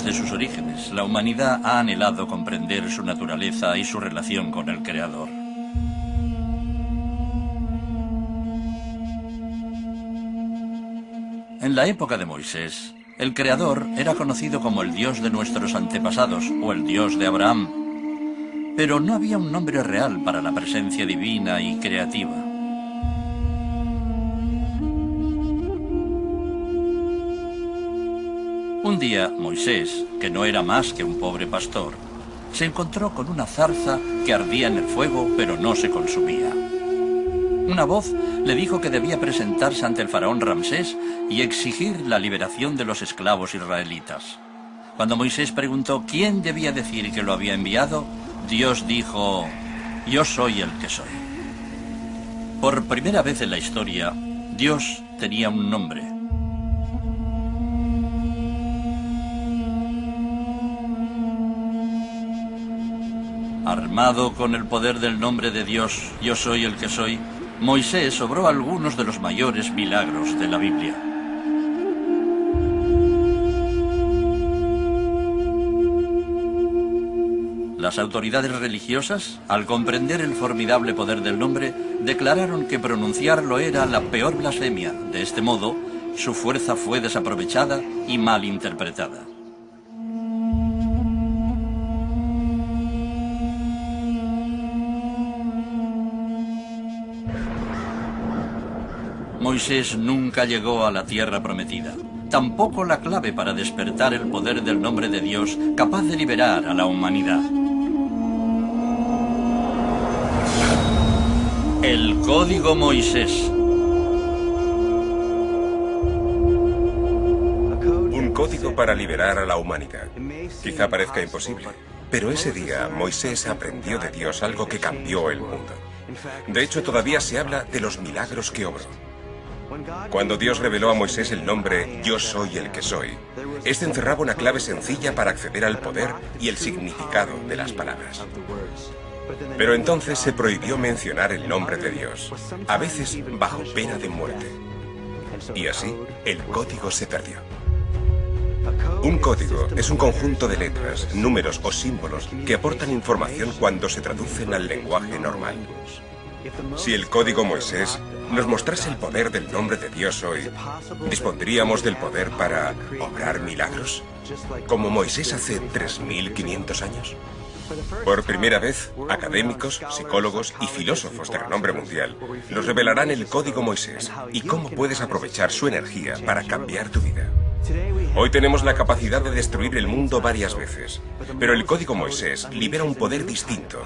Desde sus orígenes, la humanidad ha anhelado comprender su naturaleza y su relación con el Creador. En la época de Moisés, el Creador era conocido como el Dios de nuestros antepasados o el Dios de Abraham, pero no había un nombre real para la presencia divina y creativa. Un día, Moisés, que no era más que un pobre pastor, se encontró con una zarza que ardía en el fuego, pero no se consumía. Una voz le dijo que debía presentarse ante el faraón Ramsés y exigir la liberación de los esclavos israelitas. Cuando Moisés preguntó quién debía decir que lo había enviado, Dios dijo: «Yo soy el que soy». Por primera vez en la historia, Dios tenía un nombre. Armado con el poder del nombre de Dios, yo soy el que soy, Moisés obró algunos de los mayores milagros de la Biblia. Las autoridades religiosas, al comprender el formidable poder del nombre, declararon que pronunciarlo era la peor blasfemia. De este modo, su fuerza fue desaprovechada y mal interpretada. Moisés nunca llegó a la tierra prometida. Tampoco la clave para despertar el poder del nombre de Dios, capaz de liberar a la humanidad. El Código Moisés. Un código para liberar a la humanidad. Quizá parezca imposible, pero ese día Moisés aprendió de Dios algo que cambió el mundo. De hecho, todavía se habla de los milagros que obró. Cuando Dios reveló a Moisés el nombre Yo soy el que soy, este encerraba una clave sencilla para acceder al poder y el significado de las palabras. Pero entonces se prohibió mencionar el nombre de Dios, a veces bajo pena de muerte. Y así, el código se perdió. Un código es un conjunto de letras, números o símbolos que aportan información cuando se traducen al lenguaje normal. Si el Código Moisés nos mostrase el poder del nombre de Dios hoy, ¿dispondríamos del poder para obrar milagros? ¿Como Moisés hace 3.500 años? Por primera vez, académicos, psicólogos y filósofos de renombre mundial nos revelarán el Código Moisés y cómo puedes aprovechar su energía para cambiar tu vida. Hoy tenemos la capacidad de destruir el mundo varias veces, pero el Código Moisés libera un poder distinto,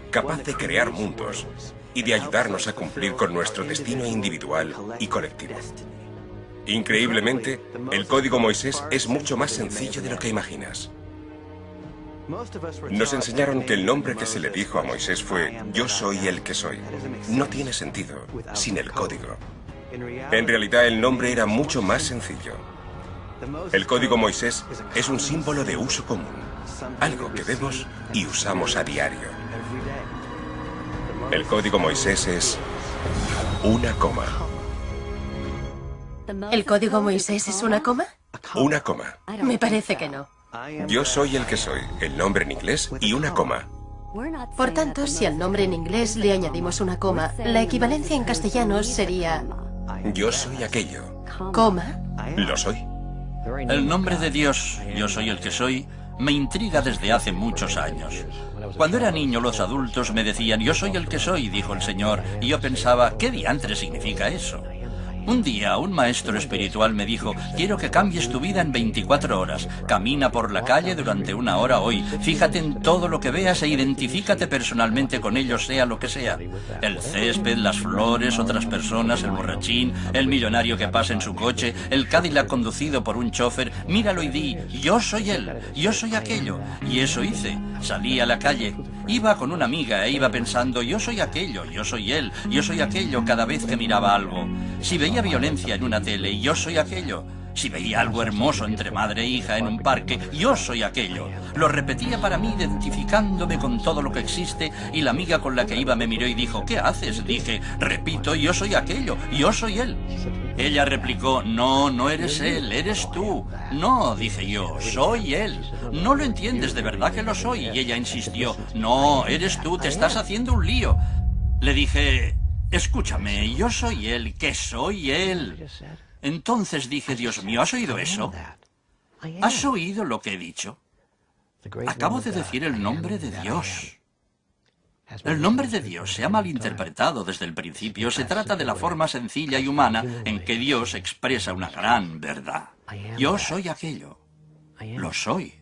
capaz de crear mundos y de ayudarnos a cumplir con nuestro destino individual y colectivo. Increíblemente, el Código Moisés es mucho más sencillo de lo que imaginas. Nos enseñaron que el nombre que se le dijo a Moisés fue Yo soy el que soy. No tiene sentido sin el código. En realidad, el nombre era mucho más sencillo. El Código Moisés es un símbolo de uso común, algo que vemos y usamos a diario. El Código Moisés es una coma. ¿El Código Moisés es una coma? Una coma. Me parece que no. Yo soy el que soy, el nombre en inglés y una coma. Por tanto, si al nombre en inglés le añadimos una coma, la equivalencia en castellano sería... Yo soy aquello. Coma. Lo soy. El nombre de Dios, Yo soy el que soy, me intriga desde hace muchos años. Cuando era niño, los adultos me decían, yo soy el que soy, dijo el Señor, y yo pensaba, ¿qué diantre significa eso? Un día, un maestro espiritual me dijo, quiero que cambies tu vida en 24 horas. Camina por la calle durante 1 hora hoy. Fíjate en todo lo que veas e identifícate personalmente con ello, sea lo que sea. El césped, las flores, otras personas, el borrachín, el millonario que pasa en su coche, el Cadillac conducido por un chofer. Míralo y di, yo soy él, yo soy aquello. Y eso hice. Salí a la calle. Iba con una amiga e iba pensando, yo soy aquello, yo soy él, yo soy aquello cada vez que miraba algo. Si veía violencia en una tele, yo soy aquello. Si veía algo hermoso entre madre e hija en un parque, yo soy aquello. Lo repetía para mí identificándome con todo lo que existe y la amiga con la que iba me miró y dijo, ¿qué haces? Dije, repito, yo soy aquello, yo soy él. Ella replicó, no, no eres él, eres tú. No, dije yo, soy él. No lo entiendes, de verdad que lo soy. Y ella insistió, no, eres tú, te estás haciendo un lío. Le dije, escúchame, yo soy él, que soy él. Entonces dije, Dios mío, ¿has oído eso? ¿Has oído lo que he dicho? Acabo de decir el nombre de Dios. El nombre de Dios se ha malinterpretado desde el principio. Se trata de la forma sencilla y humana en que Dios expresa una gran verdad. Yo soy aquello. Lo soy.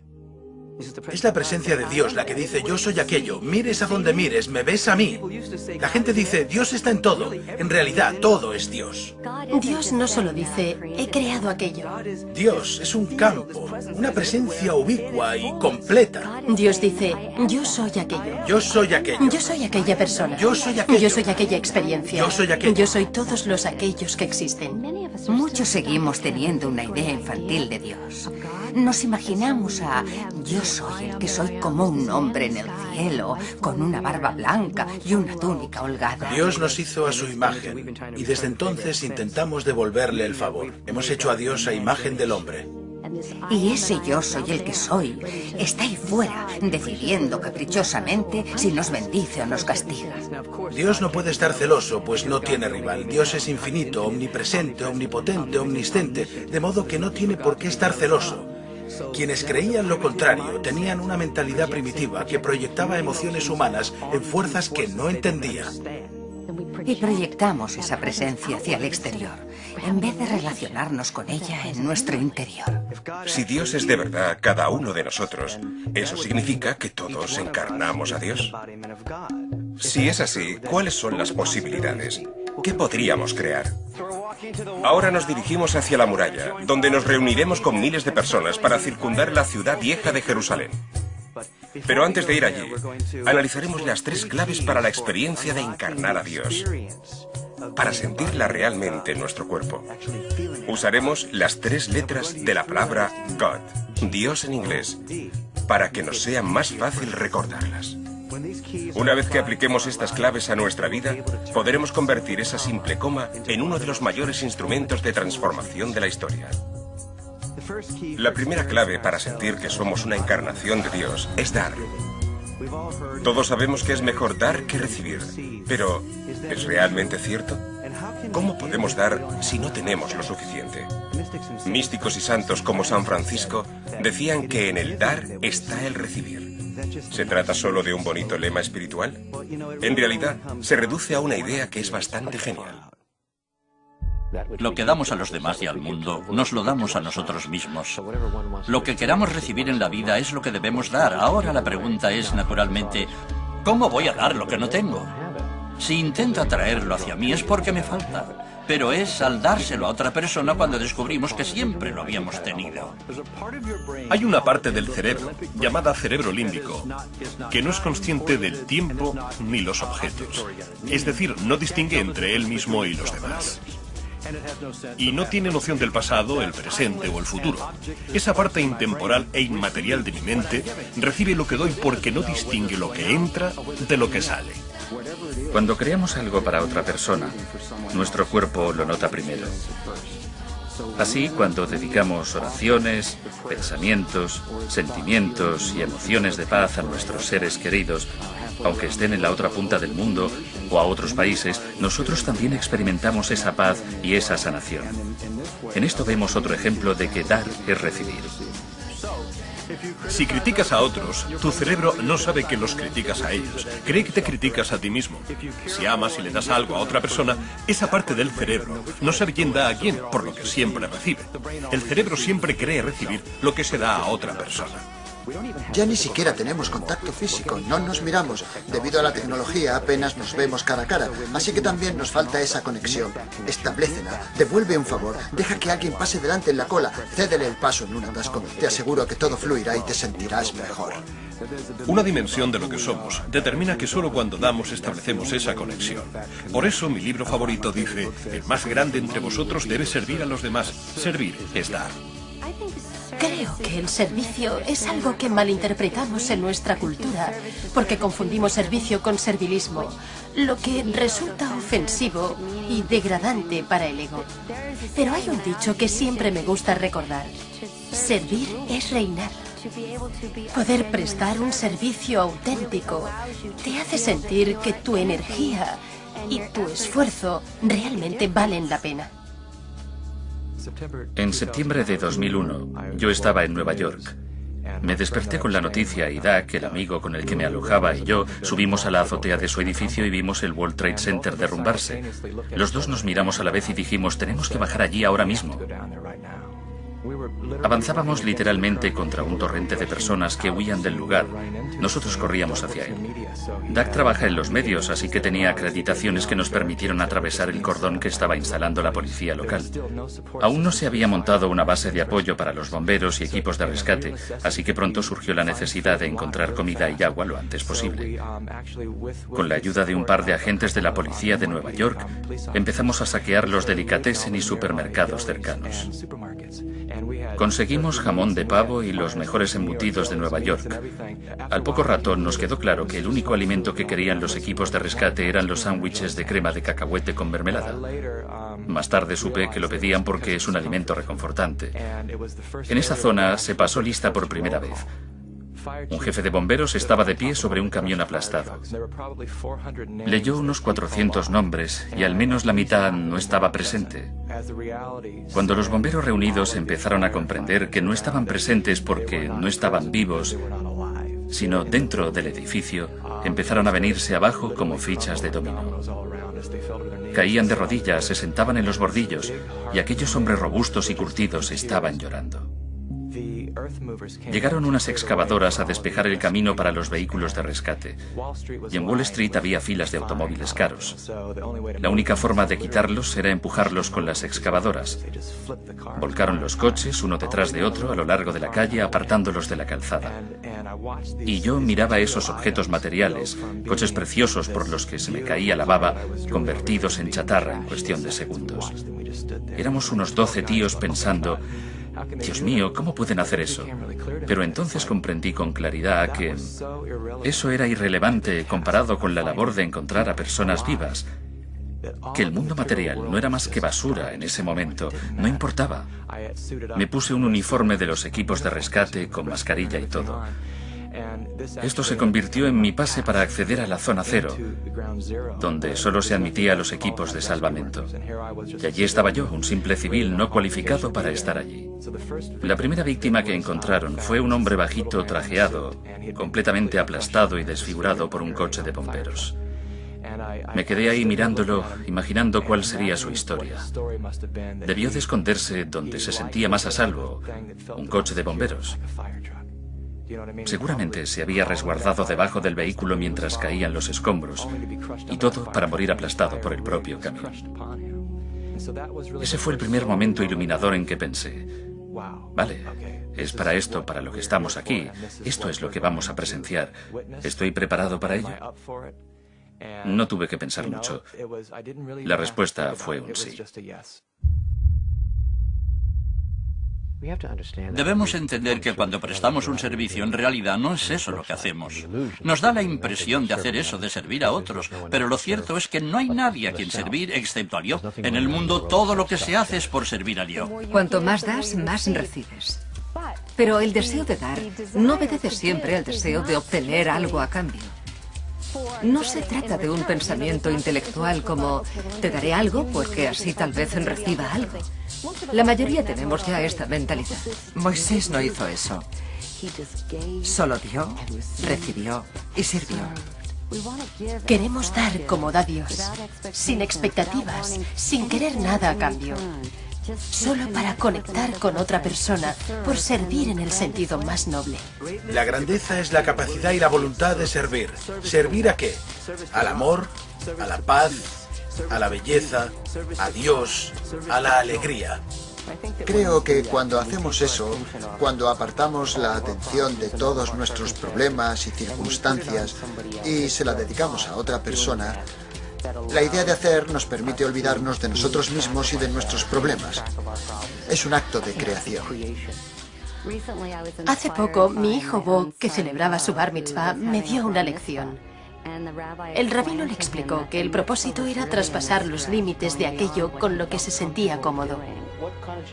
Es la presencia de Dios la que dice, yo soy aquello, mires a donde mires, me ves a mí. La gente dice, Dios está en todo. En realidad, todo es Dios. Dios no solo dice, he creado aquello. Dios es un campo, una presencia ubicua y completa. Dios dice, yo soy aquello. Yo soy aquello. Yo soy aquella persona. Yo soy aquello. Yo soy aquella experiencia. Yo soy aquello. Yo soy todos los aquellos que existen. Muchos seguimos teniendo una idea infantil de Dios. Nos imaginamos a yo soy el que soy como un hombre en el cielo, con una barba blanca y una túnica holgada. Dios nos hizo a su imagen y desde entonces intentamos devolverle el favor. Hemos hecho a Dios a imagen del hombre. Y ese yo soy el que soy está ahí fuera, decidiendo caprichosamente si nos bendice o nos castiga. Dios no puede estar celoso, pues no tiene rival. Dios es infinito, omnipresente, omnipotente, omnisciente, de modo que no tiene por qué estar celoso. Quienes creían lo contrario tenían una mentalidad primitiva que proyectaba emociones humanas en fuerzas que no entendía. Y proyectamos esa presencia hacia el exterior, en vez de relacionarnos con ella en nuestro interior. Si Dios es de verdad cada uno de nosotros, ¿eso significa que todos encarnamos a Dios? Si es así, ¿cuáles son las posibilidades? ¿Qué podríamos crear? Ahora nos dirigimos hacia la muralla, donde nos reuniremos con miles de personas para circundar la ciudad vieja de Jerusalén. Pero antes de ir allí, analizaremos las 3 claves para la experiencia de encarnar a Dios, para sentirla realmente en nuestro cuerpo. Usaremos las 3 letras de la palabra God, Dios en inglés, para que nos sea más fácil recordarlas. Una vez que apliquemos estas claves a nuestra vida, podremos convertir esa simple coma en uno de los mayores instrumentos de transformación de la historia. La primera clave para sentir que somos una encarnación de Dios es dar. Todos sabemos que es mejor dar que recibir, pero ¿es realmente cierto? ¿Cómo podemos dar si no tenemos lo suficiente? Místicos y santos como San Francisco decían que en el dar está el recibir. ¿Se trata solo de un bonito lema espiritual? En realidad, se reduce a una idea que es bastante genial. Lo que damos a los demás y al mundo, nos lo damos a nosotros mismos. Lo que queramos recibir en la vida es lo que debemos dar. Ahora la pregunta es, naturalmente, ¿cómo voy a dar lo que no tengo? Si intento atraerlo hacia mí es porque me falta. Pero es al dárselo a otra persona cuando descubrimos que siempre lo habíamos tenido. Hay una parte del cerebro, llamada cerebro límbico, que no es consciente del tiempo ni los objetos. Es decir, no distingue entre él mismo y los demás. Y no tiene noción del pasado, el presente o el futuro. Esa parte intemporal e inmaterial de mi mente recibe lo que doy porque no distingue lo que entra de lo que sale. Cuando creamos algo para otra persona, nuestro cuerpo lo nota primero. Así, cuando dedicamos oraciones, pensamientos, sentimientos y emociones de paz a nuestros seres queridos, aunque estén en la otra punta del mundo o a otros países, nosotros también experimentamos esa paz y esa sanación. En esto vemos otro ejemplo de que dar es recibir. Si criticas a otros, tu cerebro no sabe que los criticas a ellos. Cree que te criticas a ti mismo. Si amas y le das algo a otra persona, esa parte del cerebro no sabe quién da a quién, por lo que siempre recibe. El cerebro siempre cree recibir lo que se da a otra persona. Ya ni siquiera tenemos contacto físico, no nos miramos. Debido a la tecnología apenas nos vemos cara a cara, así que también nos falta esa conexión. Establécela, devuelve un favor, deja que alguien pase delante en la cola, cédele el paso en un atasco. Te aseguro que todo fluirá y te sentirás mejor. Una dimensión de lo que somos determina que solo cuando damos establecemos esa conexión. Por eso mi libro favorito dice, el más grande entre vosotros debe servir a los demás. Servir es dar. Creo que el servicio es algo que malinterpretamos en nuestra cultura, porque confundimos servicio con servilismo, lo que resulta ofensivo y degradante para el ego. Pero hay un dicho que siempre me gusta recordar: servir es reinar. Poder prestar un servicio auténtico te hace sentir que tu energía y tu esfuerzo realmente valen la pena. En septiembre de 2001, yo estaba en Nueva York. Me desperté con la noticia y Doug, el amigo con el que me alojaba, y yo subimos a la azotea de su edificio y vimos el World Trade Center derrumbarse. Los dos nos miramos a la vez y dijimos: tenemos que bajar allí ahora mismo. Avanzábamos literalmente contra un torrente de personas que huían del lugar. Nosotros corríamos hacia él. Doug trabaja en los medios, así que tenía acreditaciones que nos permitieron atravesar el cordón que estaba instalando la policía local. Aún no se había montado una base de apoyo para los bomberos y equipos de rescate, así que pronto surgió la necesidad de encontrar comida y agua lo antes posible. Con la ayuda de un par de agentes de la policía de Nueva York, empezamos a saquear los delicatessen y supermercados cercanos. Conseguimos jamón de pavo y los mejores embutidos de Nueva York. Al poco rato nos quedó claro que el único alimento que querían los equipos de rescate eran los sándwiches de crema de cacahuete con mermelada. Más tarde supe que lo pedían porque es un alimento reconfortante. En esa zona se pasó lista por primera vez. Un jefe de bomberos estaba de pie sobre un camión aplastado. Leyó unos 400 nombres y al menos la mitad no estaba presente. Cuando los bomberos reunidos empezaron a comprender que no estaban presentes porque no estaban vivos, sino dentro del edificio, empezaron a venirse abajo como fichas de dominó. Caían de rodillas, se sentaban en los bordillos y aquellos hombres robustos y curtidos estaban llorando. Llegaron unas excavadoras a despejar el camino para los vehículos de rescate, y en Wall Street había filas de automóviles caros. La única forma de quitarlos era empujarlos con las excavadoras. Volcaron los coches uno detrás de otro a lo largo de la calle, apartándolos de la calzada. Y yo miraba esos objetos materiales, coches preciosos por los que se me caía la baba, convertidos en chatarra en cuestión de segundos. Éramos unos 12 tíos pensando: Dios mío, ¿cómo pueden hacer eso? Pero entonces comprendí con claridad que eso era irrelevante comparado con la labor de encontrar a personas vivas. Que el mundo material no era más que basura en ese momento, no importaba. Me puse un uniforme de los equipos de rescate con mascarilla y todo. Esto se convirtió en mi pase para acceder a la zona cero, donde solo se admitía a los equipos de salvamento. Y allí estaba yo, un simple civil no cualificado para estar allí. La primera víctima que encontraron fue un hombre bajito, trajeado, completamente aplastado y desfigurado por un coche de bomberos. Me quedé ahí mirándolo, imaginando cuál sería su historia. Debió de esconderse donde se sentía más a salvo, un coche de bomberos. Seguramente se había resguardado debajo del vehículo mientras caían los escombros, y todo para morir aplastado por el propio camión. Ese fue el primer momento iluminador en que pensé: vale, es para esto para lo que estamos aquí, esto es lo que vamos a presenciar. ¿Estoy preparado para ello? No tuve que pensar mucho. La respuesta fue un sí. Debemos entender que cuando prestamos un servicio, en realidad no es eso lo que hacemos. Nos da la impresión de hacer eso, de servir a otros, pero lo cierto es que no hay nadie a quien servir excepto al yo. En el mundo todo lo que se hace es por servir al yo. Cuanto más das, más recibes. Pero el deseo de dar no obedece siempre al deseo de obtener algo a cambio. No se trata de un pensamiento intelectual como te daré algo porque así tal vez reciba algo. La mayoría tenemos ya esta mentalidad. Moisés no hizo eso. Solo dio, recibió y sirvió. Queremos dar como da Dios, sin expectativas, sin querer nada a cambio. Solo para conectar con otra persona, por servir en el sentido más noble. La grandeza es la capacidad y la voluntad de servir. ¿Servir a qué? Al amor, a la paz, a la belleza, a Dios, a la alegría. Creo que cuando hacemos eso, cuando apartamos la atención de todos nuestros problemas y circunstancias y se la dedicamos a otra persona, la idea de hacer nos permite olvidarnos de nosotros mismos y de nuestros problemas. Es un acto de creación. Hace poco, mi hijo Bo, que celebraba su bar mitzvah, me dio una lección. El rabino le explicó que el propósito era traspasar los límites de aquello con lo que se sentía cómodo.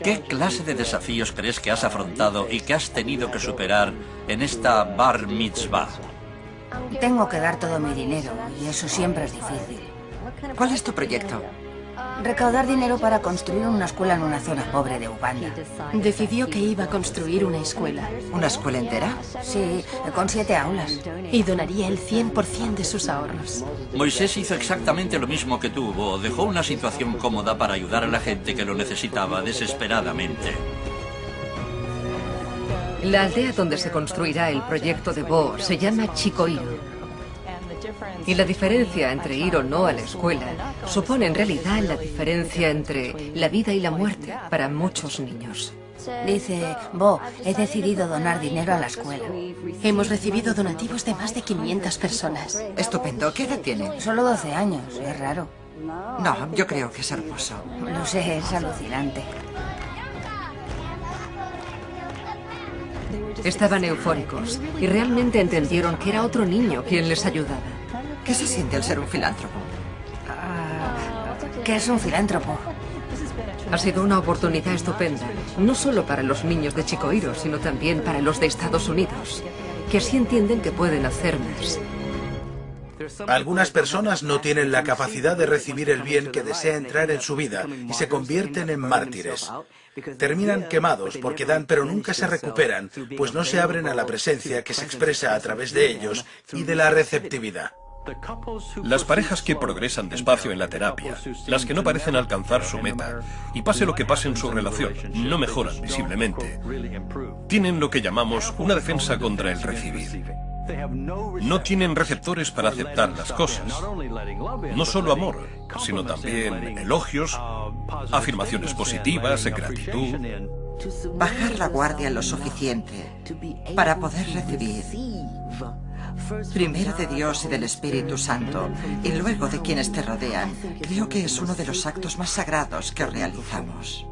¿Qué clase de desafíos crees que has afrontado y que has tenido que superar en esta bar mitzvah? Tengo que dar todo mi dinero y eso siempre es difícil. ¿Cuál es tu proyecto? Recaudar dinero para construir una escuela en una zona pobre de Uganda. Decidió que iba a construir una escuela. ¿Una escuela entera? Sí, con 7 aulas. Y donaría el 100% de sus ahorros. Moisés hizo exactamente lo mismo que tú, Bo. Dejó una situación cómoda para ayudar a la gente que lo necesitaba desesperadamente. La aldea donde se construirá el proyecto de Bo se llama Chicoiro. Y la diferencia entre ir o no a la escuela supone en realidad la diferencia entre la vida y la muerte para muchos niños. Dice, Bo, he decidido donar dinero a la escuela. Hemos recibido donativos de más de 500 personas. Estupendo. ¿Qué edad tiene? Solo 12 años, es raro. No, yo creo que es hermoso. Lo sé, es alucinante. Estaban eufóricos y realmente entendieron que era otro niño quien les ayudaba. ¿Qué se siente al ser un filántropo? ¿Qué es un filántropo? Ha sido una oportunidad estupenda, no solo para los niños de Chicoiro, sino también para los de Estados Unidos, que así entienden que pueden hacer más. Algunas personas no tienen la capacidad de recibir el bien que desea entrar en su vida y se convierten en mártires. Terminan quemados porque dan pero nunca se recuperan, pues no se abren a la presencia que se expresa a través de ellos y de la receptividad. Las parejas que progresan despacio en la terapia, las que no parecen alcanzar su meta, y pase lo que pase en su relación, no mejoran visiblemente, tienen lo que llamamos una defensa contra el recibir. No tienen receptores para aceptar las cosas. No solo amor, sino también elogios, afirmaciones positivas, gratitud. Bajar la guardia lo suficiente para poder recibir. Primero de Dios y del Espíritu Santo, y luego de quienes te rodean. Creo que es uno de los actos más sagrados que realizamos.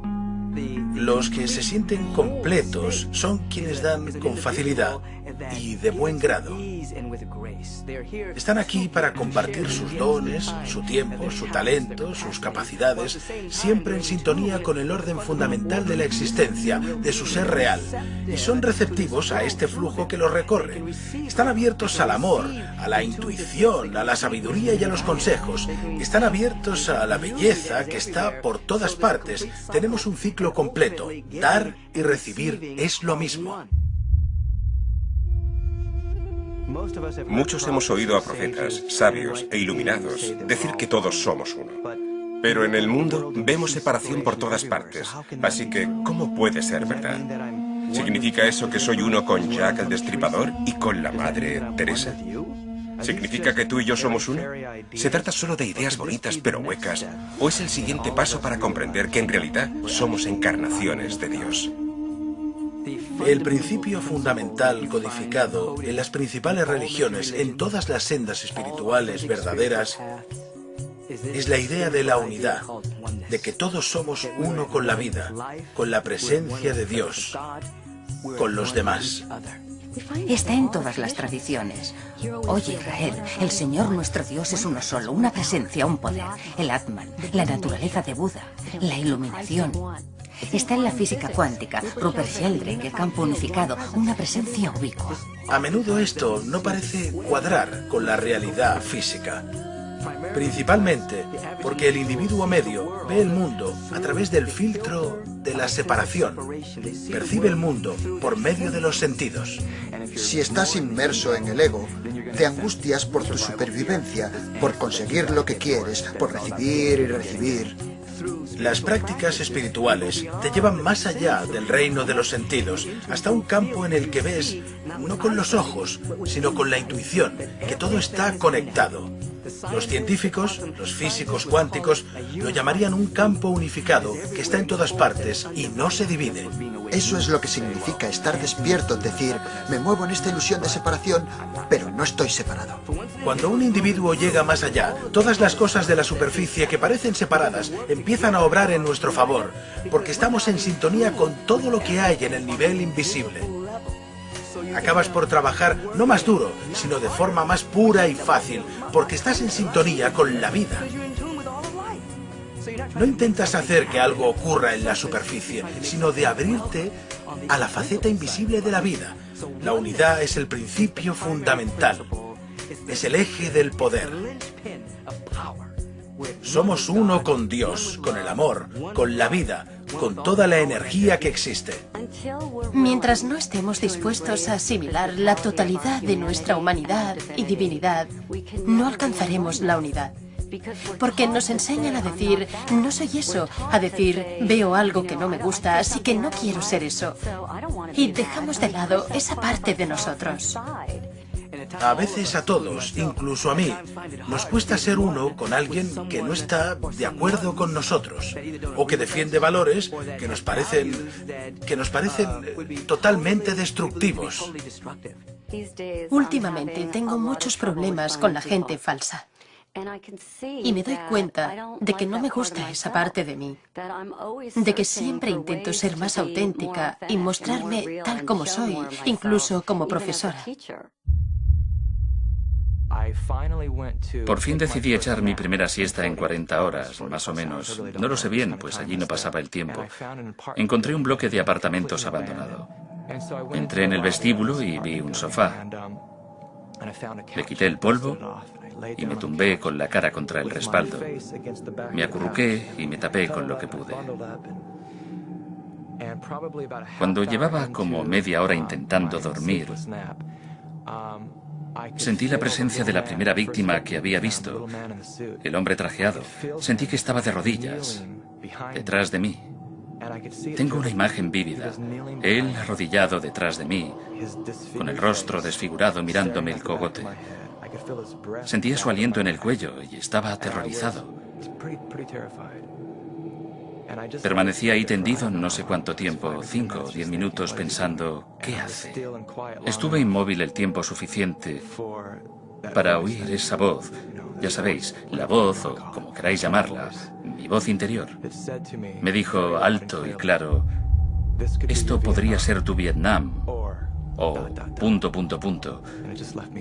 Los que se sienten completos son quienes dan con facilidad y de buen grado. Están aquí para compartir sus dones, su tiempo, su talento, sus capacidades, siempre en sintonía con el orden fundamental de la existencia, de su ser real, y son receptivos a este flujo que los recorre. Están abiertos al amor, a la intuición, a la sabiduría y a los consejos. Están abiertos a la belleza que está por todas partes. Tenemos un ciclo completo. Dar y recibir es lo mismo. Muchos hemos oído a profetas, sabios e iluminados decir que todos somos uno. Pero en el mundo vemos separación por todas partes, así que ¿cómo puede ser verdad? ¿Significa eso que soy uno con Jack el Destripador y con la Madre Teresa? ¿Significa que tú y yo somos uno? ¿Se trata solo de ideas bonitas pero huecas? ¿O es el siguiente paso para comprender que en realidad somos encarnaciones de Dios? El principio fundamental codificado en las principales religiones, en todas las sendas espirituales verdaderas, es la idea de la unidad, de que todos somos uno con la vida, con la presencia de Dios, con los demás. Está en todas las tradiciones. Oye, Israel, el Señor nuestro Dios es uno solo, una presencia, un poder, el Atman, la naturaleza de Buda, la iluminación. Está en la física cuántica, Rupert Sheldrake, el campo unificado, una presencia ubicua. A menudo esto no parece cuadrar con la realidad física. Principalmente porque el individuo medio ve el mundo a través del filtro de la separación. Percibe el mundo por medio de los sentidos. Si estás inmerso en el ego, te angustias por tu supervivencia, por conseguir lo que quieres, por recibir y recibir. Las prácticas espirituales te llevan más allá del reino de los sentidos, hasta un campo en el que ves, no con los ojos, sino con la intuición, que todo está conectado. Los científicos, los físicos cuánticos, lo llamarían un campo unificado que está en todas partes y no se divide. Eso es lo que significa estar despierto, decir, me muevo en esta ilusión de separación, pero no estoy separado. Cuando un individuo llega más allá, todas las cosas de la superficie que parecen separadas empiezan a obrar en nuestro favor, porque estamos en sintonía con todo lo que hay en el nivel invisible. Acabas por trabajar no más duro, sino de forma más pura y fácil, porque estás en sintonía con la vida. No intentas hacer que algo ocurra en la superficie, sino de abrirte a la faceta invisible de la vida. La unidad es el principio fundamental. Es el eje del poder. Somos uno con Dios, con el amor, con la vida, con toda la energía que existe. Mientras no estemos dispuestos a asimilar la totalidad de nuestra humanidad y divinidad, no alcanzaremos la unidad. Porque nos enseñan a decir, no soy eso, a decir, veo algo que no me gusta, así que no quiero ser eso. Y dejamos de lado esa parte de nosotros. A veces a todos, incluso a mí, nos cuesta ser uno con alguien que no está de acuerdo con nosotros, o que defiende valores que nos parecen totalmente destructivos. Últimamente tengo muchos problemas con la gente falsa. Y me doy cuenta de que no me gusta esa parte de mí, de que siempre intento ser más auténtica y mostrarme tal como soy, incluso como profesora. Por fin decidí echar mi primera siesta en 40 horas, más o menos. No lo sé bien, pues allí no pasaba el tiempo. Encontré un bloque de apartamentos abandonado. Entré en el vestíbulo y vi un sofá. Le quité el polvo y me tumbé con la cara contra el respaldo. Me acurruqué y me tapé con lo que pude. Cuando llevaba como media hora intentando dormir, sentí la presencia de la primera víctima que había visto, el hombre trajeado. Sentí que estaba de rodillas, detrás de mí. Tengo una imagen vívida. Él arrodillado detrás de mí, con el rostro desfigurado mirándome el cogote. Sentía su aliento en el cuello y estaba aterrorizado. Permanecía ahí tendido no sé cuánto tiempo, 5 o 10 minutos, pensando, ¿qué hace? Estuve inmóvil el tiempo suficiente para oír esa voz. Ya sabéis, la voz, o como queráis llamarla, mi voz interior. Me dijo alto y claro, esto podría ser tu Vietnam, o ...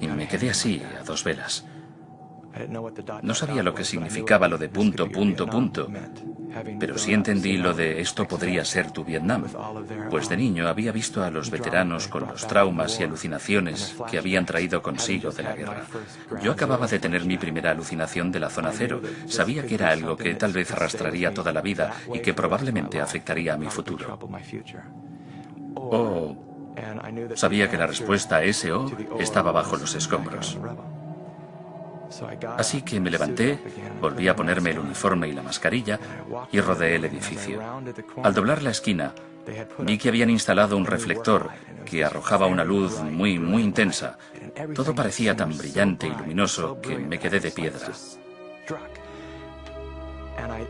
Y me quedé así, a dos velas. No sabía lo que significaba lo de ... pero sí entendí lo de esto podría ser tu Vietnam, pues de niño había visto a los veteranos con los traumas y alucinaciones que habían traído consigo de la guerra. Yo acababa de tener mi primera alucinación de la zona cero. Sabía que era algo que tal vez arrastraría toda la vida y que probablemente afectaría a mi futuro. Sabía que la respuesta a ese O estaba bajo los escombros. Así que me levanté, volví a ponerme el uniforme y la mascarilla y rodeé el edificio. Al doblar la esquina, vi que habían instalado un reflector que arrojaba una luz muy intensa. Todo parecía tan brillante y luminoso que me quedé de piedra.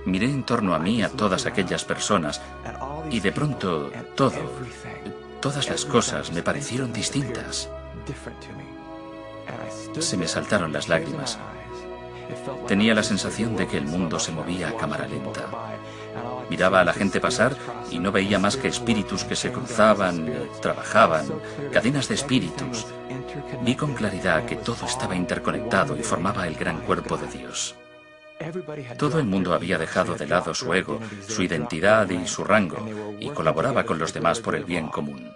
Miré en torno a mí a todas aquellas personas y de pronto todas las cosas me parecieron distintas. Se me saltaron las lágrimas. Tenía la sensación de que el mundo se movía a cámara lenta. Miraba a la gente pasar y no veía más que espíritus que se cruzaban, trabajaban, cadenas de espíritus. Vi con claridad que todo estaba interconectado y formaba el gran cuerpo de Dios. Todo el mundo había dejado de lado su ego, su identidad y su rango, y colaboraba con los demás por el bien común.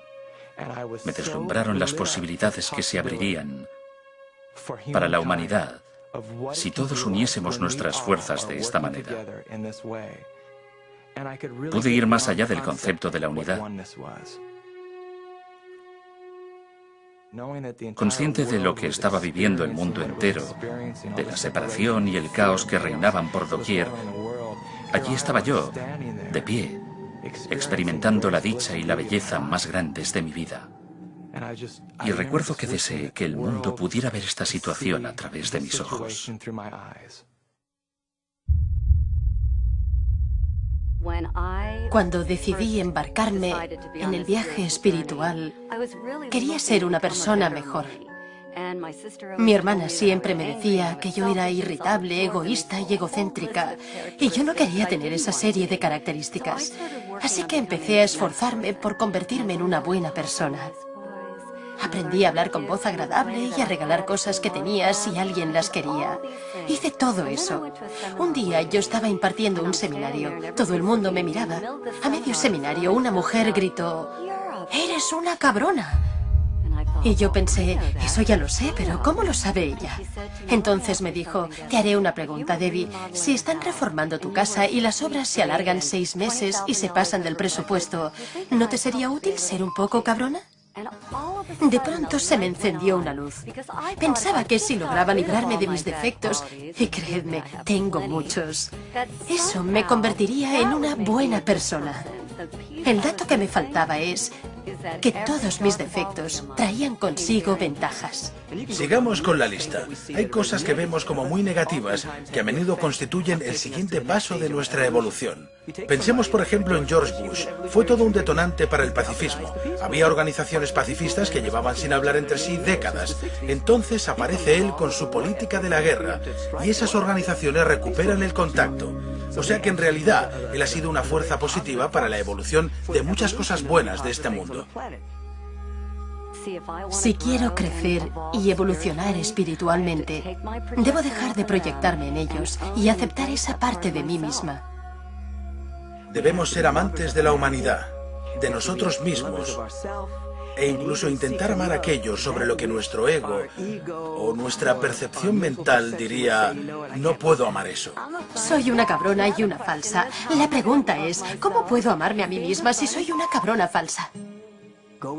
Me deslumbraron las posibilidades que se abrirían para la humanidad si todos uniésemos nuestras fuerzas de esta manera. Pude ir más allá del concepto de la unidad. Consciente de lo que estaba viviendo el mundo entero, de la separación y el caos que reinaban por doquier, allí estaba yo, de pie, experimentando la dicha y la belleza más grandes de mi vida. Y recuerdo que deseé que el mundo pudiera ver esta situación a través de mis ojos. Cuando decidí embarcarme en el viaje espiritual, quería ser una persona mejor. Mi hermana siempre me decía que yo era irritable, egoísta y egocéntrica, y yo no quería tener esa serie de características. Así que empecé a esforzarme por convertirme en una buena persona. Aprendí a hablar con voz agradable y a regalar cosas que tenía si alguien las quería. Hice todo eso. Un día yo estaba impartiendo un seminario. Todo el mundo me miraba. A medio seminario una mujer gritó: «¡Eres una cabrona!». Y yo pensé, eso ya lo sé, pero ¿cómo lo sabe ella? Entonces me dijo: «Te haré una pregunta, Debbie. Si están reformando tu casa y las obras se alargan 6 meses y se pasan del presupuesto, ¿no te sería útil ser un poco cabrona?». De pronto se me encendió una luz. Pensaba que si lograba librarme de mis defectos, y creedme, tengo muchos, eso me convertiría en una buena persona. El dato que me faltaba es que todos mis defectos traían consigo ventajas. Sigamos con la lista. Hay cosas que vemos como muy negativas que a menudo constituyen el siguiente paso de nuestra evolución. Pensemos, por ejemplo, en George Bush. Fue todo un detonante para el pacifismo. Había organizaciones pacifistas que llevaban sin hablar entre sí décadas. Entonces aparece él con su política de la guerra y esas organizaciones recuperan el contacto. O sea que en realidad él ha sido una fuerza positiva para la evolución de muchas cosas buenas de este mundo. Si quiero crecer y evolucionar espiritualmente, debo dejar de proyectarme en ellos y aceptar esa parte de mí misma. Debemos ser amantes de la humanidad, de nosotros mismos, e incluso intentar amar aquello sobre lo que nuestro ego o nuestra percepción mental diría: no puedo amar eso. Soy una cabrona y una falsa. La pregunta es, ¿cómo puedo amarme a mí misma si soy una cabrona falsa?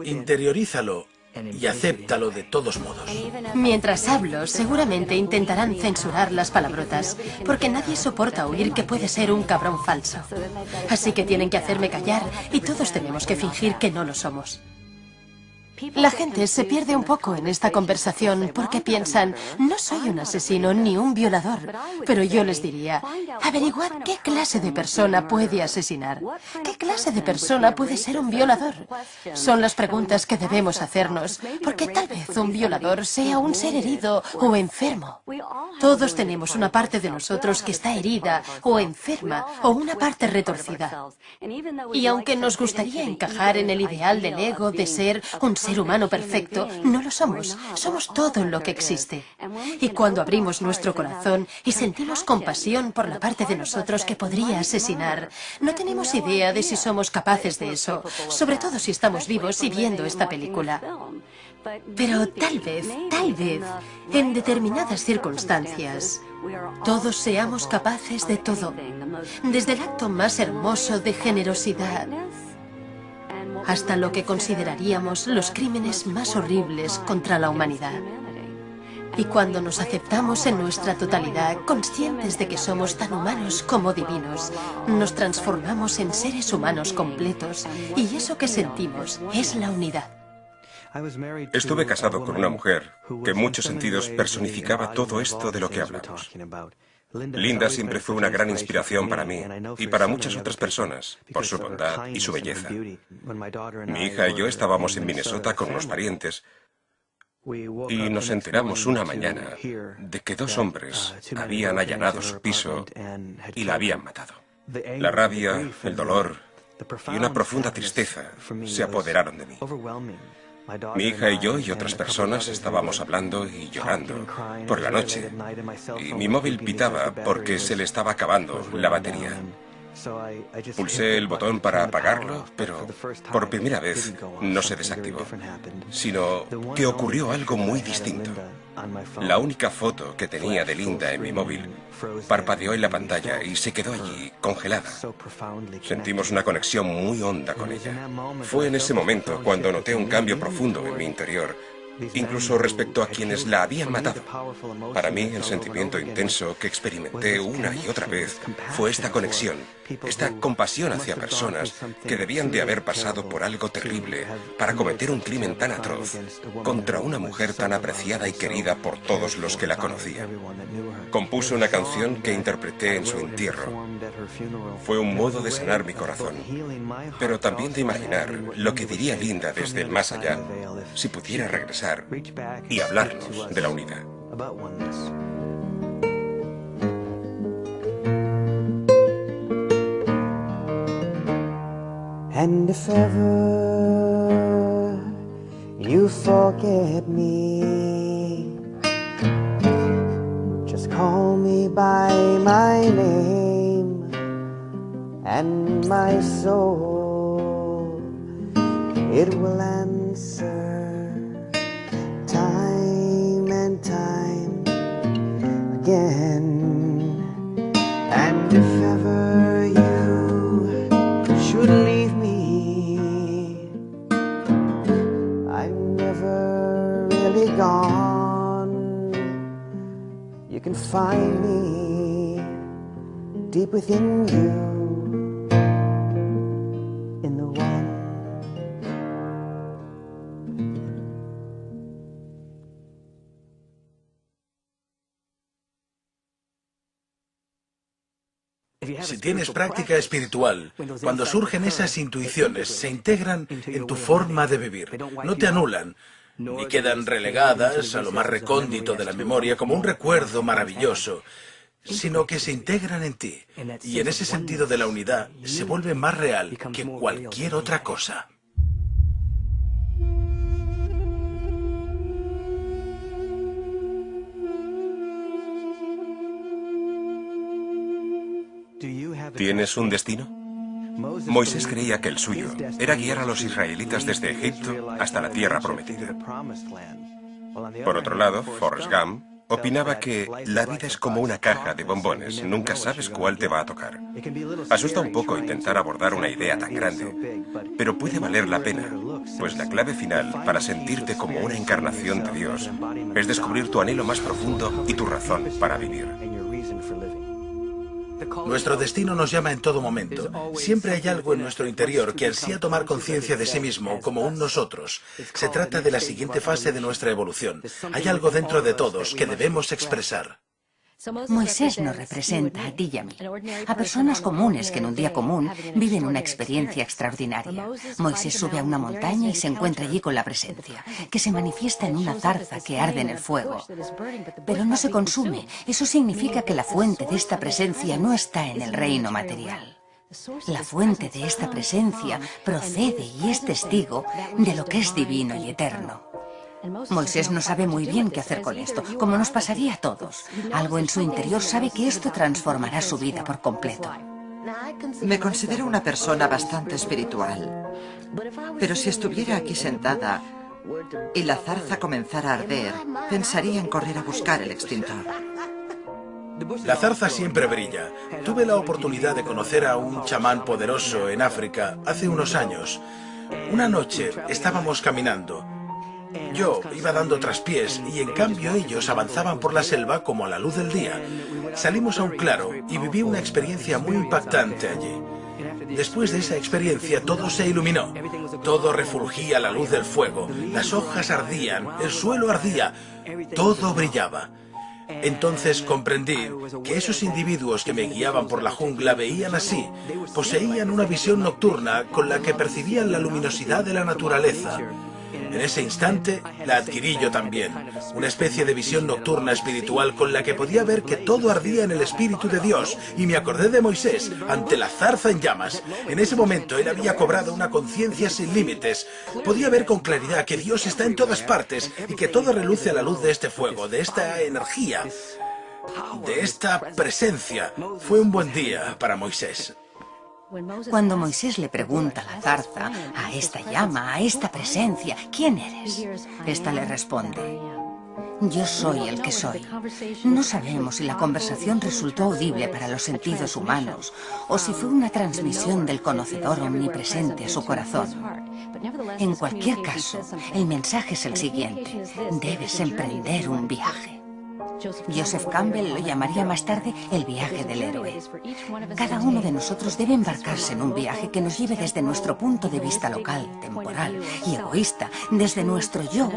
Interiorízalo y acéptalo de todos modos. Mientras hablo, seguramente intentarán censurar las palabrotas, porque nadie soporta oír que puede ser un cabrón falso. Así que tienen que hacerme callar y todos tenemos que fingir que no lo somos. La gente se pierde un poco en esta conversación porque piensan: no soy un asesino ni un violador. Pero yo les diría: averiguad qué clase de persona puede asesinar. ¿Qué clase de persona puede ser un violador? Son las preguntas que debemos hacernos, porque tal vez un violador sea un ser herido o enfermo. Todos tenemos una parte de nosotros que está herida o enferma o una parte retorcida. Y aunque nos gustaría encajar en el ideal del ego de ser un ser humano perfecto, no lo somos. Somos todo lo que existe. Y cuando abrimos nuestro corazón y sentimos compasión por la parte de nosotros que podría asesinar, no tenemos idea de si somos capaces de eso, sobre todo si estamos vivos y viendo esta película. Pero tal vez, en determinadas circunstancias, todos seamos capaces de todo, desde el acto más hermoso de generosidad hasta lo que consideraríamos los crímenes más horribles contra la humanidad. Y cuando nos aceptamos en nuestra totalidad, conscientes de que somos tan humanos como divinos, nos transformamos en seres humanos completos, y eso que sentimos es la unidad. Estuve casado con una mujer que en muchos sentidos personificaba todo esto de lo que hablamos. Linda siempre fue una gran inspiración para mí y para muchas otras personas, por su bondad y su belleza. Mi hija y yo estábamos en Minnesota con unos parientes y nos enteramos una mañana de que 2 hombres habían allanado su piso y la habían matado. La rabia, el dolor y una profunda tristeza se apoderaron de mí. Mi hija y yo y otras personas estábamos hablando y llorando por la noche, y mi móvil pitaba porque se le estaba acabando la batería. Pulsé el botón para apagarlo, pero por primera vez no se desactivó, sino que ocurrió algo muy distinto. La única foto que tenía de Linda en mi móvil parpadeó en la pantalla y se quedó allí, congelada. Sentimos una conexión muy honda con ella. Fue en ese momento cuando noté un cambio profundo en mi interior, incluso respecto a quienes la habían matado. Para mí, el sentimiento intenso que experimenté una y otra vez fue esta conexión, esta compasión hacia personas que debían de haber pasado por algo terrible para cometer un crimen tan atroz contra una mujer tan apreciada y querida por todos los que la conocían. Compuse una canción que interpreté en su entierro Fue un modo de sanar mi corazón, pero también de imaginar lo que diría Linda desde el más allá si pudiera regresar y hablarnos de la unidad. And if ever you forget me, just call me by my name, and my soul, it will answer time and time again. And if ever you should leave me, I'm never really gone. You can find me deep within you, in the one. Si tienes práctica espiritual, cuando surgen esas intuiciones, se integran en tu forma de vivir. No te anulan, ni quedan relegadas a lo más recóndito de la memoria como un recuerdo maravilloso, sino que se integran en ti. Y en ese sentido de la unidad, se vuelve más real que cualquier otra cosa. ¿Tienes un destino? Moisés creía que el suyo era guiar a los israelitas desde Egipto hasta la tierra prometida. Por otro lado, Forrest Gump opinaba que la vida es como una caja de bombones, nunca sabes cuál te va a tocar. Asusta un poco intentar abordar una idea tan grande, pero puede valer la pena, pues la clave final para sentirte como una encarnación de Dios es descubrir tu anhelo más profundo y tu razón para vivir. Nuestro destino nos llama en todo momento. Siempre hay algo en nuestro interior que ansía tomar conciencia de sí mismo como un nosotros. Se trata de la siguiente fase de nuestra evolución. Hay algo dentro de todos que debemos expresar. Moisés nos representa a ti y a mí, a personas comunes que en un día común viven una experiencia extraordinaria. Moisés sube a una montaña y se encuentra allí con la presencia, que se manifiesta en una zarza que arde en el fuego. Pero no se consume. Eso significa que la fuente de esta presencia no está en el reino material. La fuente de esta presencia procede y es testigo de lo que es divino y eterno. Moisés no sabe muy bien qué hacer con esto, como nos pasaría a todos. Algo en su interior sabe que esto transformará su vida por completo. Me considero una persona bastante espiritual, pero si estuviera aquí sentada y la zarza comenzara a arder, pensaría en correr a buscar el extintor. La zarza siempre brilla. Tuve la oportunidad de conocer a un chamán poderoso en África hace unos años. Una noche estábamos caminando. Yo iba dando traspiés y en cambio ellos avanzaban por la selva como a la luz del día. Salimos a un claro y viví una experiencia muy impactante allí. Después de esa experiencia todo se iluminó. Todo refulgía a la luz del fuego. Las hojas ardían, el suelo ardía, todo brillaba. Entonces comprendí que esos individuos que me guiaban por la jungla veían así, poseían una visión nocturna con la que percibían la luminosidad de la naturaleza. En ese instante la adquirí yo también, una especie de visión nocturna espiritual con la que podía ver que todo ardía en el Espíritu de Dios, y me acordé de Moisés ante la zarza en llamas. En ese momento él había cobrado una conciencia sin límites. Podía ver con claridad que Dios está en todas partes y que todo reluce a la luz de este fuego, de esta energía, de esta presencia. Fue un buen día para Moisés. Cuando Moisés le pregunta a la zarza, a esta llama, a esta presencia, ¿quién eres? Esta le responde, yo soy el que soy. No sabemos si la conversación resultó audible para los sentidos humanos o si fue una transmisión del conocedor omnipresente a su corazón. En cualquier caso, el mensaje es el siguiente: debes emprender un viaje. Joseph Campbell lo llamaría más tarde el viaje del héroe. Cada uno de nosotros debe embarcarse en un viaje que nos lleve desde nuestro punto de vista local, temporal y egoísta, desde nuestro yo,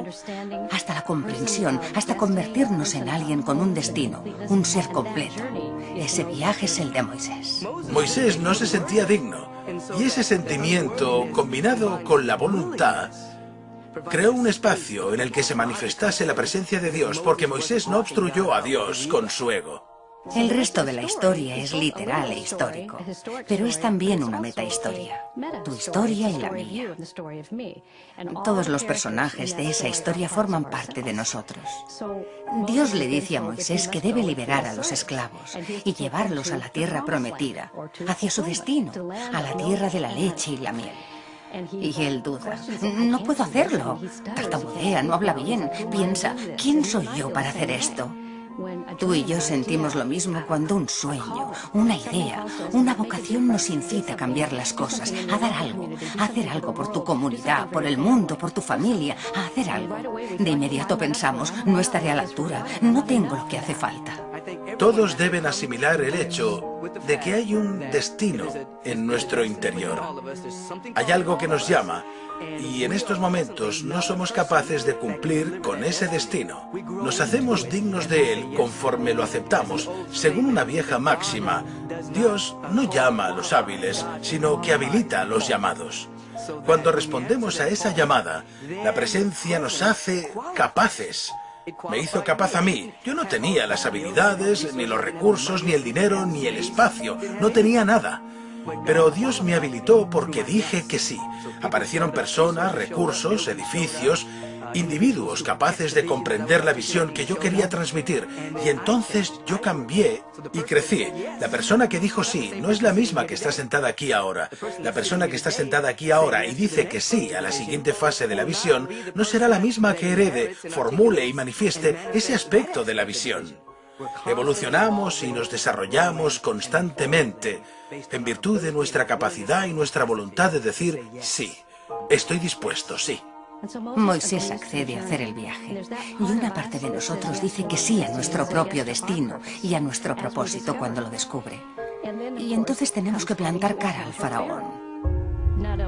hasta la comprensión, hasta convertirnos en alguien con un destino, un ser completo. Ese viaje es el de Moisés. Moisés no se sentía digno, y ese sentimiento, combinado con la voluntad, creó un espacio en el que se manifestase la presencia de Dios, porque Moisés no obstruyó a Dios con su ego. El resto de la historia es literal e histórico, pero es también una metahistoria. Tu historia y la mía. Todos los personajes de esa historia forman parte de nosotros. Dios le dice a Moisés que debe liberar a los esclavos y llevarlos a la tierra prometida, hacia su destino, a la tierra de la leche y la miel. Y él duda. No puedo hacerlo. Tartamudea, no habla bien. Piensa, ¿quién soy yo para hacer esto? Tú y yo sentimos lo mismo cuando un sueño, una idea, una vocación nos incita a cambiar las cosas, a dar algo, a hacer algo por tu comunidad, por el mundo, por tu familia, a hacer algo. De inmediato pensamos, no estaré a la altura, no tengo lo que hace falta. Todos deben asimilar el hecho de que hay un destino en nuestro interior. Hay algo que nos llama, y en estos momentos no somos capaces de cumplir con ese destino. Nos hacemos dignos de él conforme lo aceptamos. Según una vieja máxima, Dios no llama a los hábiles, sino que habilita a los llamados. Cuando respondemos a esa llamada, la presencia nos hace capaces. Me hizo capaz a mí. Yo no tenía las habilidades, ni los recursos, ni el dinero, ni el espacio. No tenía nada. Pero Dios me habilitó porque dije que sí. Aparecieron personas, recursos, edificios, individuos capaces de comprender la visión que yo quería transmitir. Y entonces yo cambié y crecí. La persona que dijo sí no es la misma que está sentada aquí ahora. La persona que está sentada aquí ahora y dice que sí a la siguiente fase de la visión no será la misma que herede, formule y manifieste ese aspecto de la visión. Evolucionamos y nos desarrollamos constantemente en virtud de nuestra capacidad y nuestra voluntad de decir sí. Estoy dispuesto, sí. Moisés accede a hacer el viaje y una parte de nosotros dice que sí a nuestro propio destino y a nuestro propósito cuando lo descubre. Y entonces tenemos que plantar cara al faraón.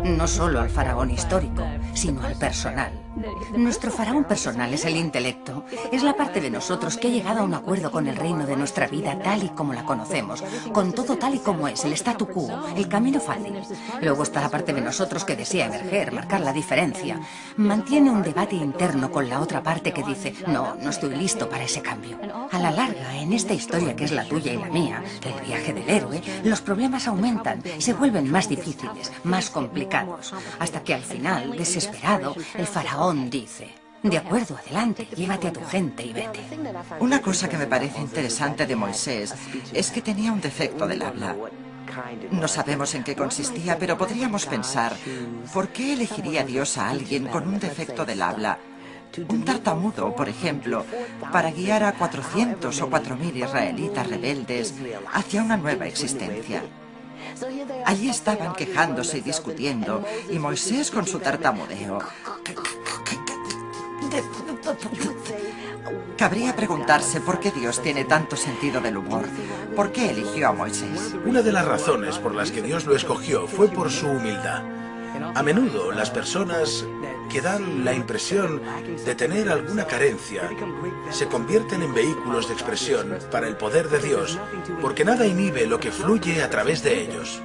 No solo al faraón histórico, sino al personal. Nuestro faraón personal es el intelecto. Es la parte de nosotros que ha llegado a un acuerdo con el reino de nuestra vida tal y como la conocemos, con todo tal y como es, el statu quo, el camino fácil. Luego está la parte de nosotros que desea emerger, marcar la diferencia. Mantiene un debate interno con la otra parte que dice, no estoy listo para ese cambio. A la larga, en esta historia que es la tuya y la mía, el viaje del héroe, los problemas aumentan, se vuelven más difíciles, más complicados, hasta que al final, desesperado, el faraón dice, de acuerdo, adelante, llévate a tu gente y vete. Una cosa que me parece interesante de Moisés es que tenía un defecto del habla. No sabemos en qué consistía, pero podríamos pensar, ¿por qué elegiría Dios a alguien con un defecto del habla? Un tartamudo, por ejemplo, para guiar a 400 o 4.000 israelitas rebeldes hacia una nueva existencia. Allí estaban quejándose y discutiendo, y Moisés con su tartamudeo. Cabría preguntarse por qué Dios tiene tanto sentido del humor. ¿Por qué eligió a Moisés? Una de las razones por las que Dios lo escogió fue por su humildad. A menudo las personas que dan la impresión de tener alguna carencia se convierten en vehículos de expresión para el poder de Dios, porque nada inhibe lo que fluye a través de ellos.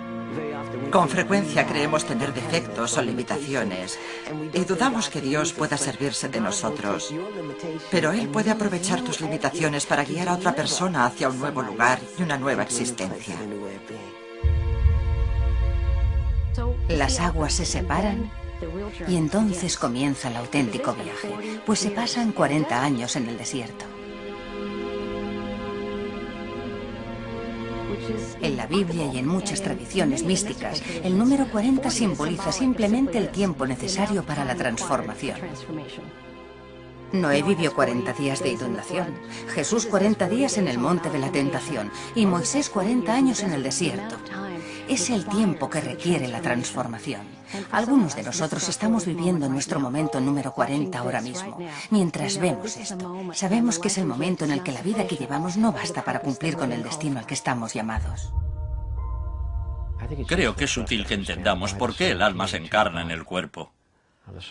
Con frecuencia creemos tener defectos o limitaciones y dudamos que Dios pueda servirse de nosotros. Pero Él puede aprovechar tus limitaciones para guiar a otra persona hacia un nuevo lugar y una nueva existencia. Las aguas se separan y entonces comienza el auténtico viaje, pues se pasan 40 años en el desierto. En la Biblia y en muchas tradiciones místicas, el número 40 simboliza simplemente el tiempo necesario para la transformación. Noé vivió 40 días de inundación, Jesús 40 días en el monte de la tentación y Moisés 40 años en el desierto. Es el tiempo que requiere la transformación. Algunos de nosotros estamos viviendo nuestro momento número 40 ahora mismo. Mientras vemos esto, sabemos que es el momento en el que la vida que llevamos no basta para cumplir con el destino al que estamos llamados. Creo que es útil que entendamos por qué el alma se encarna en el cuerpo.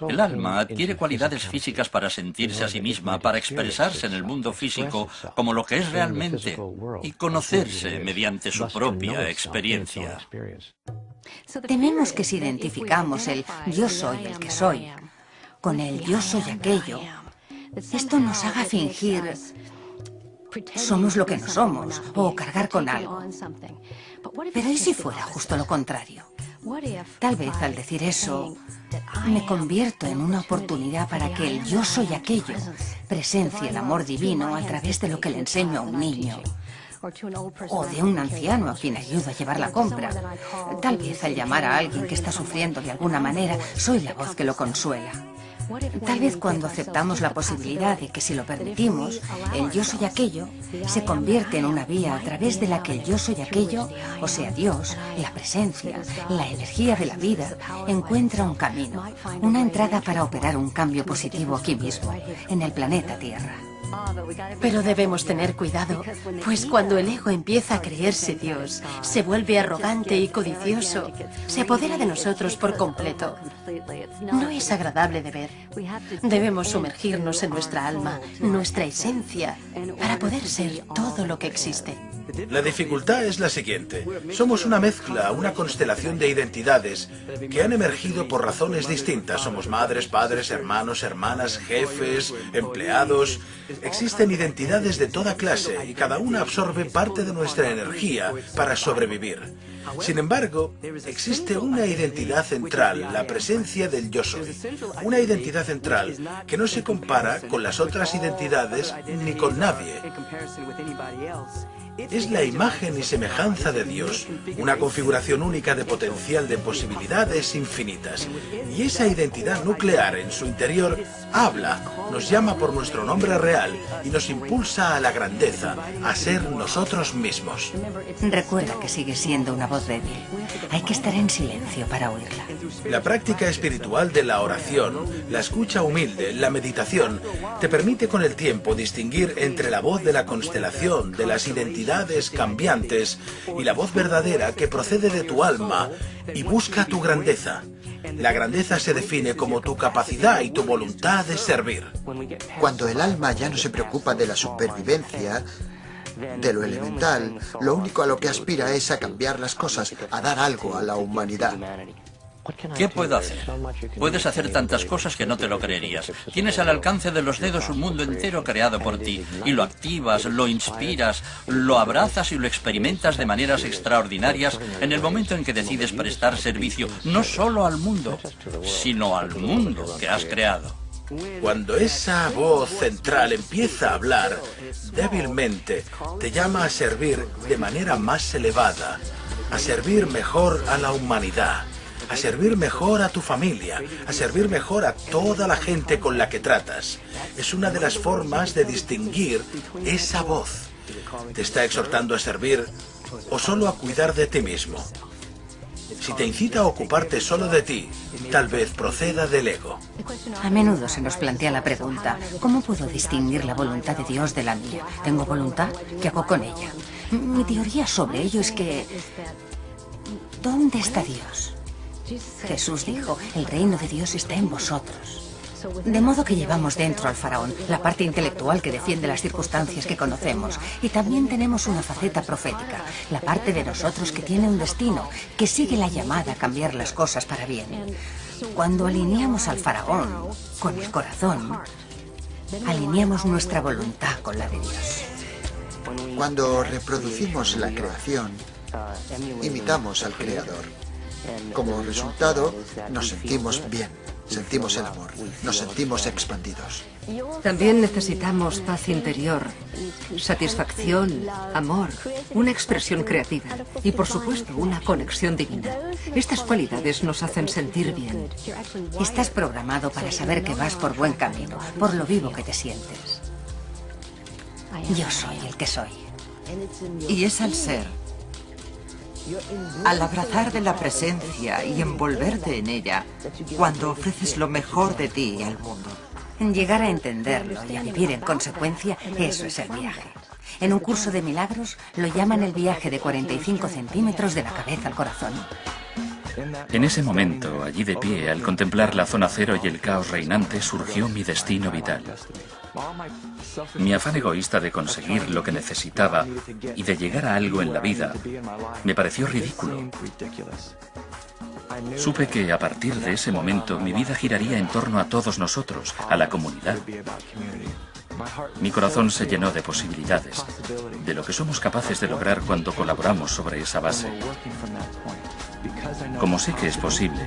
El alma adquiere cualidades físicas para sentirse a sí misma, para expresarse en el mundo físico como lo que es realmente y conocerse mediante su propia experiencia. Tememos que si identificamos el yo soy el que soy con el yo soy aquello, esto nos haga fingir somos lo que no somos o cargar con algo. Pero ¿y si fuera justo lo contrario? Tal vez al decir eso me convierto en una oportunidad para que el yo soy aquello presencie el amor divino a través de lo que le enseño a un niño o de un anciano a quien ayudo a llevar la compra. Tal vez al llamar a alguien que está sufriendo de alguna manera soy la voz que lo consuela. Tal vez cuando aceptamos la posibilidad de que si lo permitimos, el yo soy aquello se convierte en una vía a través de la que el yo soy aquello, o sea Dios, la presencia, la energía de la vida, encuentra un camino, una entrada para operar un cambio positivo aquí mismo, en el planeta Tierra. Pero debemos tener cuidado, pues cuando el ego empieza a creerse Dios, se vuelve arrogante y codicioso, se apodera de nosotros por completo. No es agradable de ver. Debemos sumergirnos en nuestra alma, nuestra esencia, para poder ser todo lo que existe. La dificultad es la siguiente. Somos una mezcla, una constelación de identidades que han emergido por razones distintas. Somos madres, padres, hermanos, hermanas, jefes, empleados. Existen identidades de toda clase y cada una absorbe parte de nuestra energía para sobrevivir. Sin embargo, existe una identidad central, la presencia del yo soy. Una identidad central que no se compara con las otras identidades ni con nadie. Es la imagen y semejanza de Dios, una configuración única de potencial de posibilidades infinitas. Y esa identidad nuclear en su interior habla, nos llama por nuestro nombre real y nos impulsa a la grandeza, a ser nosotros mismos. Recuerda que sigue siendo una voz débil. Hay que estar en silencio para oírla. La práctica espiritual de la oración, la escucha humilde, la meditación, te permite con el tiempo distinguir entre la voz de la constelación, de las identidades cambiantes y la voz verdadera que procede de tu alma y busca tu grandeza. La grandeza se define como tu capacidad y tu voluntad de servir. Cuando el alma ya no se preocupa de la supervivencia, de lo elemental, lo único a lo que aspira es a cambiar las cosas, a dar algo a la humanidad. ¿Qué puedo hacer? Puedes hacer tantas cosas que no te lo creerías. Tienes al alcance de los dedos un mundo entero creado por ti y lo activas, lo inspiras, lo abrazas y lo experimentas de maneras extraordinarias en el momento en que decides prestar servicio no solo al mundo, sino al mundo que has creado. Cuando esa voz central empieza a hablar débilmente, te llama a servir de manera más elevada, a servir mejor a la humanidad, a servir mejor a tu familia, a servir mejor a toda la gente con la que tratas. Es una de las formas de distinguir esa voz. Te está exhortando a servir o solo a cuidar de ti mismo. Si te incita a ocuparte solo de ti, tal vez proceda del ego. A menudo se nos plantea la pregunta, ¿cómo puedo distinguir la voluntad de Dios de la mía? ¿Tengo voluntad? ¿Qué hago con ella? Mi teoría sobre ello es que... ¿dónde está Dios? Jesús dijo, el reino de Dios está en vosotros. De modo que llevamos dentro al faraón, la parte intelectual que defiende las circunstancias que conocemos. Y también tenemos una faceta profética, la parte de nosotros que tiene un destino, que sigue la llamada a cambiar las cosas para bien. Cuando alineamos al faraón con el corazón, alineamos nuestra voluntad con la de Dios. Cuando reproducimos la creación, imitamos al Creador. Como resultado, nos sentimos bien, sentimos el amor, nos sentimos expandidos. También necesitamos paz interior, satisfacción, amor, una expresión creativa y, por supuesto, una conexión divina. Estas cualidades nos hacen sentir bien. Estás programado para saber que vas por buen camino, por lo vivo que te sientes. Yo soy el que soy. Y es al ser Al abrazar de la presencia y envolverte en ella, cuando ofreces lo mejor de ti al mundo. Llegar a entenderlo y a vivir en consecuencia, eso es el viaje. En un curso de milagros lo llaman el viaje de 45 centímetros de la cabeza al corazón. En ese momento, allí de pie, al contemplar la zona cero y el caos reinante, surgió mi destino vital. Mi afán egoísta de conseguir lo que necesitaba y de llegar a algo en la vida me pareció ridículo. Supe que a partir de ese momento mi vida giraría en torno a todos nosotros, a la comunidad. Mi corazón se llenó de posibilidades, de lo que somos capaces de lograr cuando colaboramos sobre esa base. Como sé que es posible,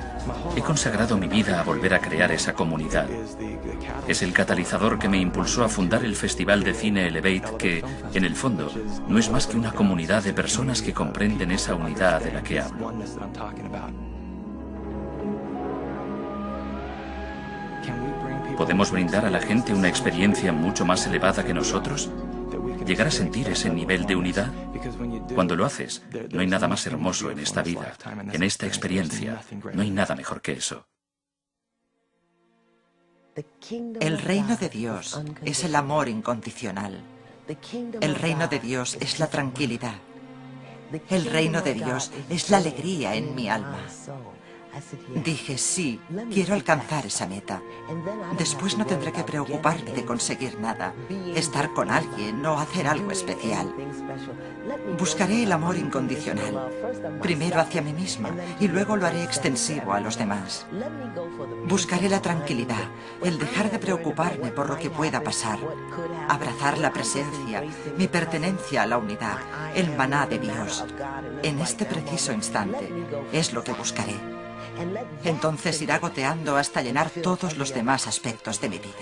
he consagrado mi vida a volver a crear esa comunidad. Es el catalizador que me impulsó a fundar el Festival de Cine Elevate, que, en el fondo, no es más que una comunidad de personas que comprenden esa unidad de la que hablo. ¿Podemos brindar a la gente una experiencia mucho más elevada que nosotros? ¿Llegar a sentir ese nivel de unidad? Cuando lo haces, no hay nada más hermoso en esta vida, en esta experiencia. No hay nada mejor que eso. El reino de Dios es el amor incondicional. El reino de Dios es la tranquilidad. El reino de Dios es la alegría en mi alma. Dije, sí, quiero alcanzar esa meta. Después no tendré que preocuparme de conseguir nada, estar con alguien o hacer algo especial. Buscaré el amor incondicional, primero hacia mí misma y luego lo haré extensivo a los demás. Buscaré la tranquilidad, el dejar de preocuparme por lo que pueda pasar, abrazar la presencia, mi pertenencia a la unidad, el maná de Dios. En este preciso instante es lo que buscaré. Entonces irá goteando hasta llenar todos los demás aspectos de mi vida.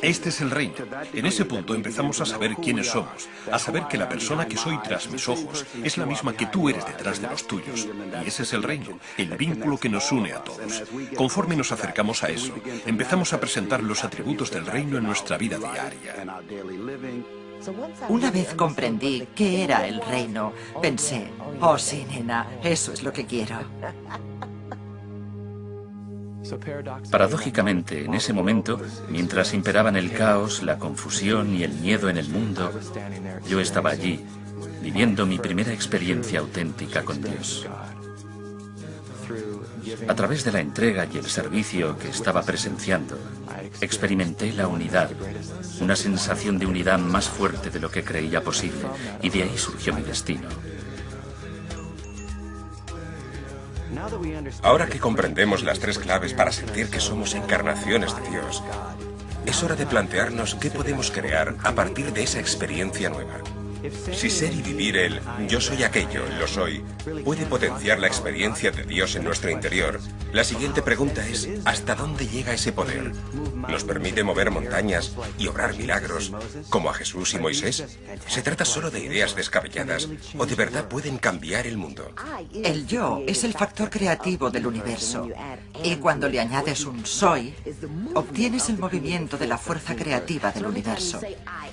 Este es el reino. En ese punto empezamos a saber quiénes somos, a saber que la persona que soy tras mis ojos es la misma que tú eres detrás de los tuyos. Y ese es el reino, el vínculo que nos une a todos. Conforme nos acercamos a eso, empezamos a presentar los atributos del reino en nuestra vida diaria. Una vez comprendí qué era el reino, pensé, oh sí, nena, eso es lo que quiero. Paradójicamente, en ese momento, mientras imperaban el caos, la confusión y el miedo en el mundo, yo estaba allí, viviendo mi primera experiencia auténtica con Dios. A través de la entrega y el servicio que estaba presenciando, experimenté la unidad, una sensación de unidad más fuerte de lo que creía posible, y de ahí surgió mi destino. Ahora que comprendemos las tres claves para sentir que somos encarnaciones de Dios, es hora de plantearnos qué podemos crear a partir de esa experiencia nueva. Si ser y vivir el yo soy aquello, lo soy, puede potenciar la experiencia de Dios en nuestro interior, la siguiente pregunta es, ¿hasta dónde llega ese poder? ¿Nos permite mover montañas y obrar milagros como a Jesús y Moisés? ¿Se trata solo de ideas descabelladas o de verdad pueden cambiar el mundo? El yo es el factor creativo del universo. Y cuando le añades un soy, obtienes el movimiento de la fuerza creativa del universo.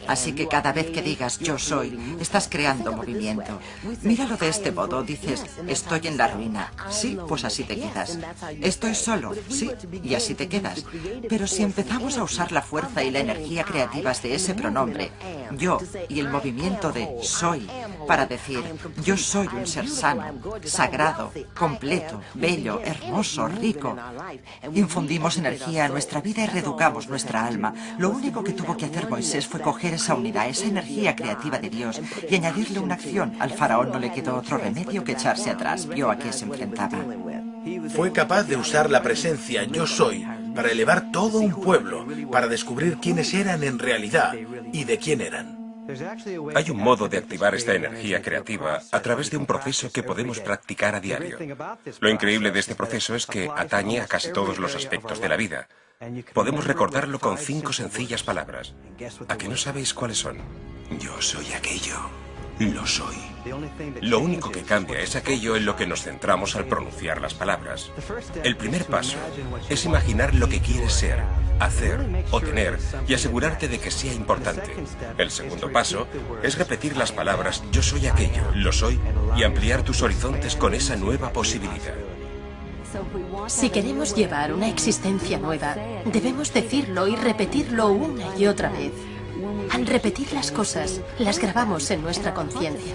Así que cada vez que digas yo soy, estás creando movimiento. Míralo de este modo, dices, estoy en la ruina. Sí, pues así te quedas. Estoy solo, sí, y así te quedas. Pero si empezamos a usar la fuerza y la energía creativas de ese pronombre, yo, y el movimiento de soy, para decir, yo soy un ser sano, sagrado, completo, bello, hermoso, rico. Infundimos energía a nuestra vida y reeducamos nuestra alma. Lo único que tuvo que hacer Moisés fue coger esa unidad, esa energía creativa de Dios y añadirle una acción. Al faraón no le quedó otro remedio que echarse atrás. Vio a qué se enfrentaba. Fue capaz de usar la presencia yo soy para elevar todo un pueblo, para descubrir quiénes eran en realidad y de quién eran. Hay un modo de activar esta energía creativa a través de un proceso que podemos practicar a diario. Lo increíble de este proceso es que atañe a casi todos los aspectos de la vida. Podemos recordarlo con 5 sencillas palabras. ¿A qué no sabéis cuáles son? Yo soy aquello, lo soy. Lo único que cambia es aquello en lo que nos centramos al pronunciar las palabras. El primer paso es imaginar lo que quieres ser, hacer o tener y asegurarte de que sea importante. El segundo paso es repetir las palabras yo soy aquello, lo soy y ampliar tus horizontes con esa nueva posibilidad. Si queremos llevar una existencia nueva, debemos decirlo y repetirlo una y otra vez. Al repetir las cosas, las grabamos en nuestra conciencia.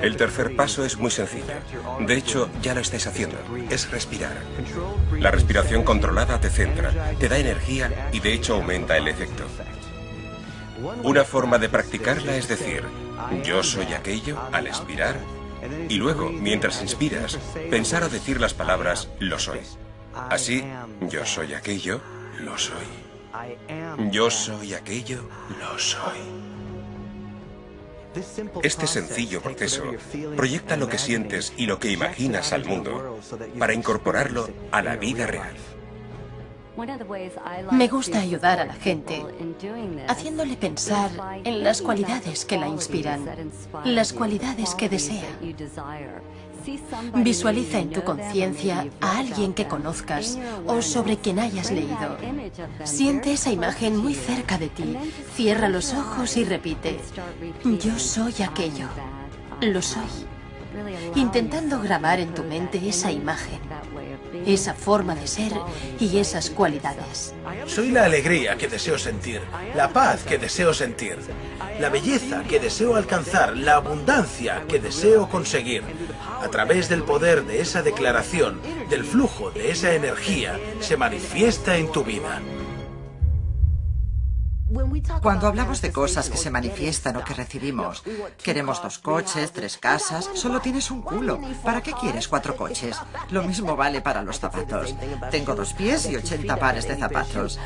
El tercer paso es muy sencillo. De hecho, ya lo estáis haciendo. Es respirar. La respiración controlada te centra, te da energía y de hecho aumenta el efecto. Una forma de practicarla es decir, yo soy aquello al expirar y luego, mientras inspiras, pensar o decir las palabras lo soy. Así, yo soy aquello, lo soy. Yo soy aquello, lo soy. Este sencillo proceso proyecta lo que sientes y lo que imaginas al mundo para incorporarlo a la vida real. Me gusta ayudar a la gente haciéndole pensar en las cualidades que la inspiran, las cualidades que desea. Visualiza en tu conciencia a alguien que conozcas o sobre quien hayas leído. Siente esa imagen muy cerca de ti. Cierra los ojos y repite, yo soy aquello, lo soy. Intentando grabar en tu mente esa imagen, esa forma de ser y esas cualidades. Soy la alegría que deseo sentir, la paz que deseo sentir, la belleza que deseo alcanzar, la abundancia que deseo conseguir. A través del poder de esa declaración, del flujo de esa energía, se manifiesta en tu vida. Cuando hablamos de cosas que se manifiestan o que recibimos, queremos 2 coches, 3 casas, solo tienes un culo. ¿Para qué quieres 4 coches? Lo mismo vale para los zapatos. Tengo 2 pies y 80 pares de zapatos.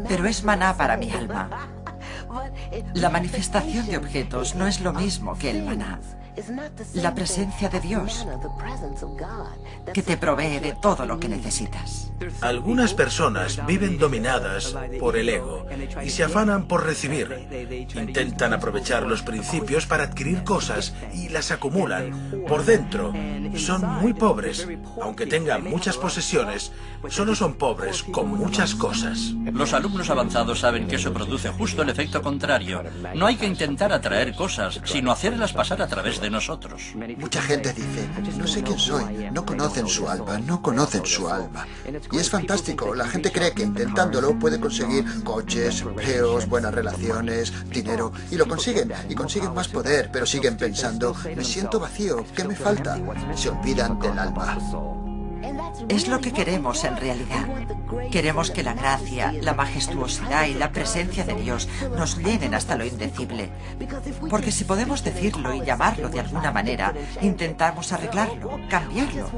Pero es maná para mi alma. La manifestación de objetos no es lo mismo que el maná. La presencia de Dios, que te provee de todo lo que necesitas. Algunas personas viven dominadas por el ego y se afanan por recibir. Intentan aprovechar los principios para adquirir cosas y las acumulan. Por dentro, son muy pobres. Aunque tengan muchas posesiones, solo son pobres con muchas cosas. Los alumnos avanzados saben que eso produce justo el efecto contrario. No hay que intentar atraer cosas, sino hacerlas pasar a través de nosotros. Mucha gente dice, no sé quién soy, no conocen su alma, no conocen su alma. Y es fantástico, la gente cree que intentándolo puede conseguir coches, empleos, buenas relaciones, dinero, y lo consiguen, y consiguen más poder, pero siguen pensando, me siento vacío, ¿qué me falta? Se olvidan del alma. Es lo que queremos en realidad. Queremos que la gracia, la majestuosidad y la presencia de Dios nos llenen hasta lo indecible. Porque si podemos decirlo y llamarlo de alguna manera, intentamos arreglarlo, cambiarlo.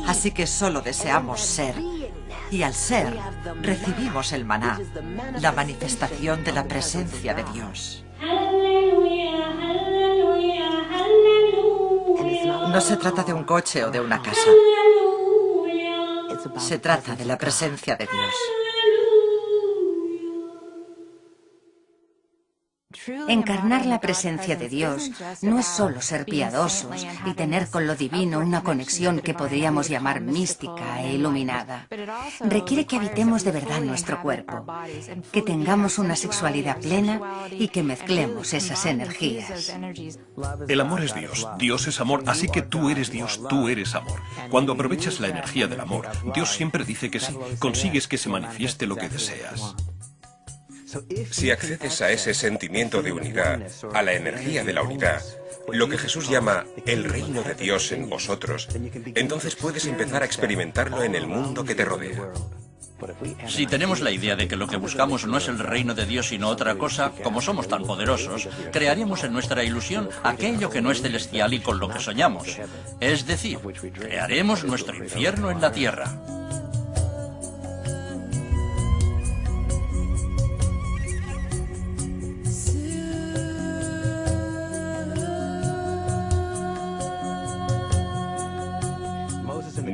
Así que solo deseamos ser. Y al ser, recibimos el maná, la manifestación de la presencia de Dios. No se trata de un coche o de una casa. Se trata de la presencia de Dios. Encarnar la presencia de Dios no es solo ser piadosos y tener con lo divino una conexión que podríamos llamar mística e iluminada. Requiere que habitemos de verdad nuestro cuerpo, que tengamos una sexualidad plena y que mezclemos esas energías. El amor es Dios, Dios es amor, así que tú eres Dios, tú eres amor. Cuando aprovechas la energía del amor, Dios siempre dice que sí, consigues que se manifieste lo que deseas. Si accedes a ese sentimiento de unidad, a la energía de la unidad, lo que Jesús llama el reino de Dios en vosotros, entonces puedes empezar a experimentarlo en el mundo que te rodea. Si tenemos la idea de que lo que buscamos no es el reino de Dios sino otra cosa, como somos tan poderosos, crearemos en nuestra ilusión aquello que no es celestial y con lo que soñamos. Es decir, crearemos nuestro infierno en la tierra.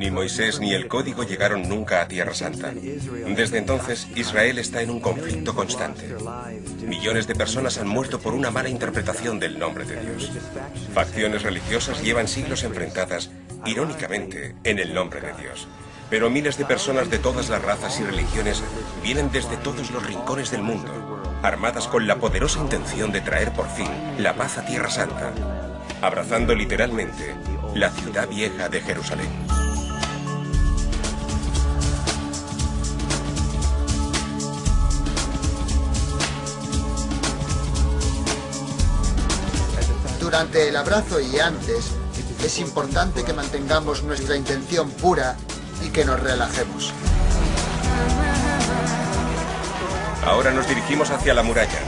Ni Moisés ni el Código llegaron nunca a Tierra Santa. Desde entonces, Israel está en un conflicto constante. Millones de personas han muerto por una mala interpretación del nombre de Dios. Facciones religiosas llevan siglos enfrentadas, irónicamente, en el nombre de Dios. Pero miles de personas de todas las razas y religiones vienen desde todos los rincones del mundo, armadas con la poderosa intención de traer por fin la paz a Tierra Santa, abrazando literalmente la ciudad vieja de Jerusalén. Durante el abrazo y antes, es importante que mantengamos nuestra intención pura y que nos relajemos. Ahora nos dirigimos hacia la muralla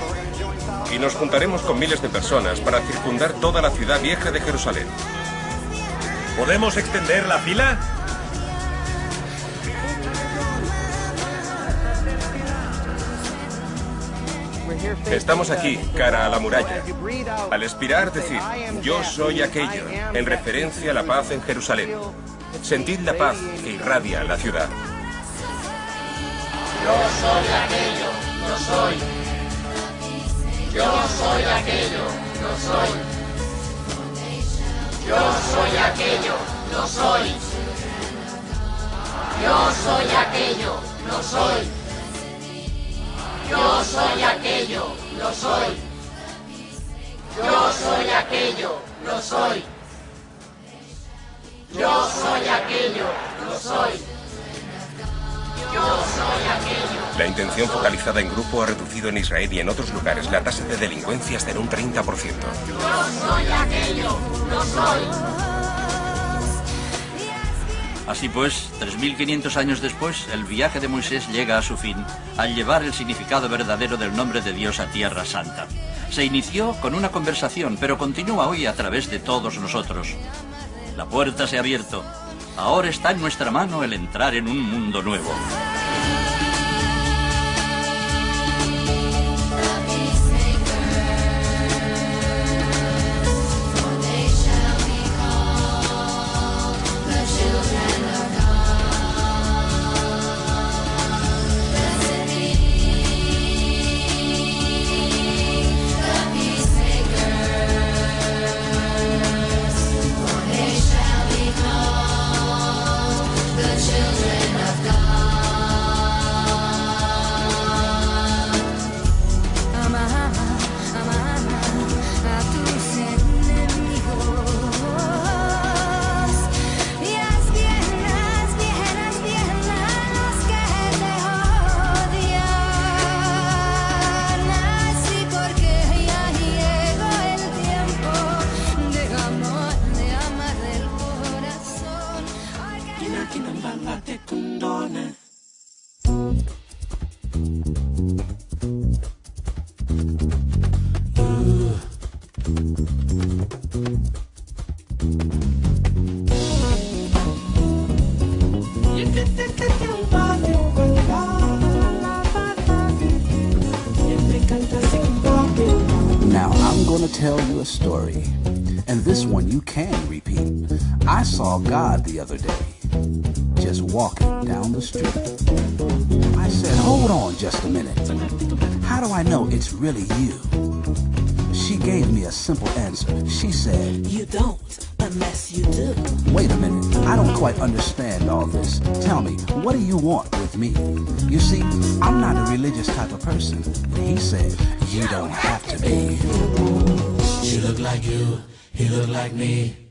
y nos juntaremos con miles de personas para circundar toda la ciudad vieja de Jerusalén. ¿Podemos extender la fila? Estamos aquí, cara a la muralla. Al expirar, decid, yo soy aquello, en referencia a la paz en Jerusalén. Sentid la paz que irradia la ciudad. Yo soy aquello, yo soy. Yo soy aquello, yo soy. Yo soy aquello, yo soy. Yo soy aquello, yo soy. Yo soy aquello, yo soy. Yo soy aquello, yo soy. Yo soy aquello, yo soy. Yo soy aquello. La intención focalizada en grupo ha reducido en Israel y en otros lugares la tasa de delincuencia hasta en un 30%. Yo soy aquello, yo soy. Así pues, 3.500 años después, el viaje de Moisés llega a su fin, al llevar el significado verdadero del nombre de Dios a Tierra Santa. Se inició con una conversación, pero continúa hoy a través de todos nosotros. La puerta se ha abierto. Ahora está en nuestra mano el entrar en un mundo nuevo. Now I'm gonna tell you a story, and this one you can repeat. I saw God the other day, just walking down the street. I said, hold on just a minute. How do I know it's really you? She gave me a simple answer. She said, you don't, unless you do. Wait a minute, I don't quite understand all this. Tell me, what do you want with me? You see, I'm not a religious type of person. He said, you don't have to be. She looked like you, he looked like me.